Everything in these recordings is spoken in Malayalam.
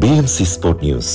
BMC Sport News.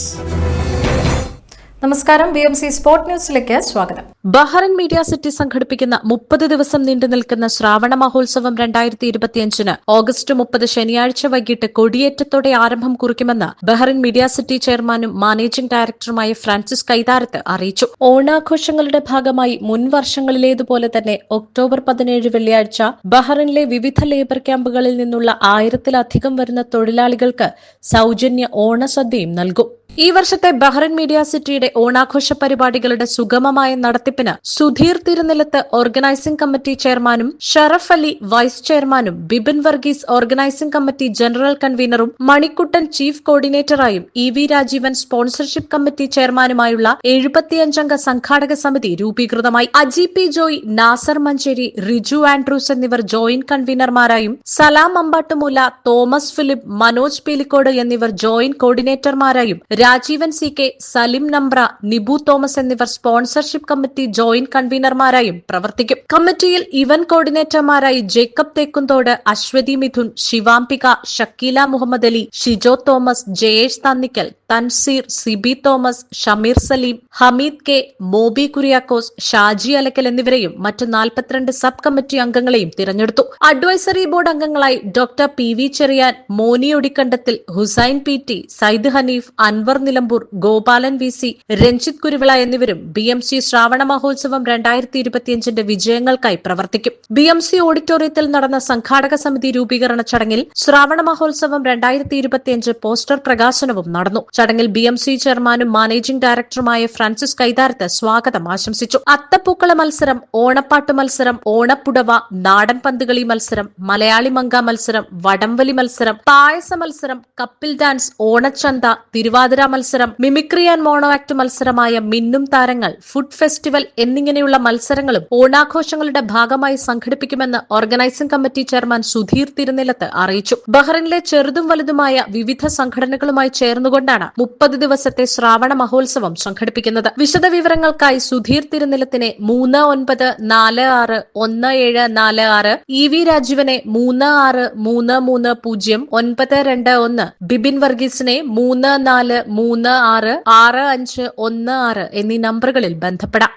നമസ്കാരം, BMC സ്പോർട്ട് ന്യൂസിലേക്ക് സ്വാഗതം. ബഹ്റൈൻ മീഡിയ സിറ്റി സംഘടിപ്പിക്കുന്ന 30 ദിവസം നീണ്ടു നിൽക്കുന്ന ശ്രാവണ മഹോത്സവം 2025 ഓഗസ്റ്റ് 30 ശനിയാഴ്ച വൈകിട്ട് കൊടിയേറ്റത്തോടെ ആരംഭം കുറിക്കുമെന്ന് ബഹ്റൈൻ മീഡിയ സിറ്റി ചെയർമാനും മാനേജിംഗ് ഡയറക്ടറുമായ ഫ്രാൻസിസ് കൈതാരത്ത് അറിയിച്ചു. ഓണാഘോഷങ്ങളുടെ ഭാഗമായി മുൻ വർഷങ്ങളിലേതുപോലെ തന്നെ ഒക്ടോബർ 17 വെള്ളിയാഴ്ച ബഹ്റൈനിലെ വിവിധ ലേബർ ക്യാമ്പുകളിൽ നിന്നുള്ള 1000-ലധികം വരുന്ന തൊഴിലാളികൾക്ക് സൌജന്യ ഓണസദ്യയും നൽകും. ഈ വർഷത്തെ ബഹ്റൈൻ മീഡിയ സിറ്റിയുടെ ഓണാഘോഷ പരിപാടികളുടെ സുഗമമായ നടത്തിപ്പിന് സുധീർ തിരുനിലത്ത് ഓർഗനൈസിംഗ് കമ്മിറ്റി ചെയർമാനും ഷറഫ് അലി വൈസ് ചെയർമാനും Bibin Varghese organising committee general കൺവീനറും മണിക്കുട്ടൻ ചീഫ് കോർഡിനേറ്ററായും EV രാജീവൻ സ്പോൺസർഷിപ്പ് കമ്മിറ്റി ചെയർമാനുമായുള്ള 75-അംഗ സംഘാടക സമിതി രൂപീകൃതമായി. അജി പി ജോയ്, നാസർ മഞ്ചേരി, റിജു ആൻഡ്രൂസ് എന്നിവർ ജോയിന്റ് കൺവീനർമാരായും സലാം അമ്പാട്ടുമൂല, തോമസ് ഫിലിപ്പ്, മനോജ് പീലിക്കോട് എന്നിവർ ജോയിന്റ് കോർഡിനേറ്റർമാരായും രാജീവൻ CK, സലിം നമ്പ്ര, നിബു തോമസ് എന്നിവർ സ്പോൺസർഷിപ്പ് കമ്മിറ്റി ജോയിന്റ് കൺവീനർമാരായും പ്രവർത്തിക്കും. കമ്മിറ്റിയിൽ ഇവന്റ് കോർഡിനേറ്റർമാരായി Jacob Thekkumthode, Aswathy Mithun, Shivambika, Shakeela Muhammad Ali, Shijo Thomas, Jayesh Thannickal, Thanseer, Sibi Thomas, Shameer Salim, Hameed K, Mobi Kuriakose, Shaji Alakkal എന്നിവരെയും മറ്റ് 42 സബ് കമ്മിറ്റി അംഗങ്ങളെയും തിരഞ്ഞെടുത്തു. അഡ്വൈസറി ബോർഡ് അംഗങ്ങളായി doctor PV Cherian, Moni Odikkandathil, Hussain PT, Sayyid Hanif, Anwar Nilambur, Gopalan VC, Ranjith Kuruvila എന്നിവരും BMC ശ്രാവണ മഹോത്സവം 2025 വിജയങ്ങൾക്കായി പ്രവർത്തിക്കും. BMC ഓഡിറ്റോറിയത്തിൽ നടന്ന സംഘാടക സമിതി രൂപീകരണ ചടങ്ങിൽ ശ്രാവണ മഹോത്സവം 2025 പോസ്റ്റർ പ്രകാശനവും നടന്നു. ചടങ്ങിൽ BMC ചെയർമാനും മാനേജിംഗ് ഡയറക്ടറുമായ ഫ്രാൻസിസ് കൈതാരത്ത് സ്വാഗതം ആശംസിച്ചു. അത്തപ്പൂക്കള മത്സരം, ഓണപ്പാട്ട് മത്സരം, ഓണപ്പുടവ, നാടൻ പന്തുകളി മത്സരം, മലയാളി മങ്ക മത്സരം, വടംവലി മത്സരം, പായസ മത്സരം, കപ്പിൽ ഡാൻസ്, ഓണച്ചന്ത, തിരുവാതിര മത്സരം, മിമിക്രി ആൻഡ് മോണോ ആക്ട് മത്സരമായ മിന്നും താരങ്ങൾ, ഫുഡ് ഫെസ്റ്റിവൽ എന്നിങ്ങനെയുള്ള മത്സരങ്ങളും ഓണാഘോഷങ്ങളുടെ ഭാഗമായി സംഘടിപ്പിക്കുമെന്ന് organising committee chairman Sudheer Thirunilath അറിയിച്ചു. ബഹ്റൈനിലെ ചെറുതും വലുതുമായ വിവിധ സംഘടനകളുമായി ചേർന്നുകൊണ്ടാണ് 30 ദിവസത്തെ ശ്രാവണ മഹോത്സവം സംഘടിപ്പിക്കുന്നത്. വിശദവിവരങ്ങൾക്കായി സുധീർ തിരുനിലത്തിനെ 39461746, EV രാജീവനെ 36330921, ബിബിൻ വർഗീസിനെ 34366516 എന്നീ നമ്പറുകളിൽ ബന്ധപ്പെടാം.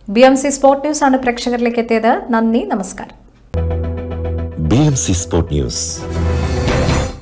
BMC സ്പോർട്ട് ന്യൂസ് ആണ് പ്രേക്ഷകരിലേക്ക് എത്തിയത്. നന്ദി, നമസ്കാരം. BMC Sport News.